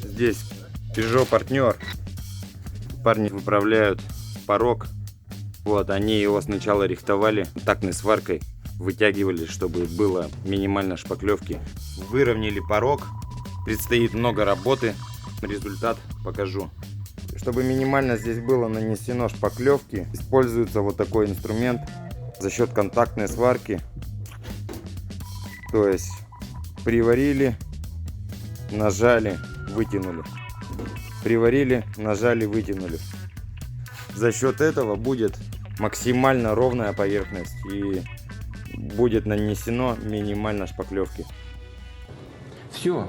Здесь Peugeot партнер. Парни выправляют порог. Вот, они его сначала рихтовали тактной сваркой, вытягивали, чтобы было минимально шпаклевки. Выровняли порог. Предстоит много работы. Результат покажу. Чтобы минимально здесь было нанесено шпаклевки, используется вот такой инструмент за счет контактной сварки. То есть приварили, нажали, вытянули. Приварили, нажали, вытянули. За счет этого будет максимально ровная поверхность и будет нанесено минимально шпаклевки. Все.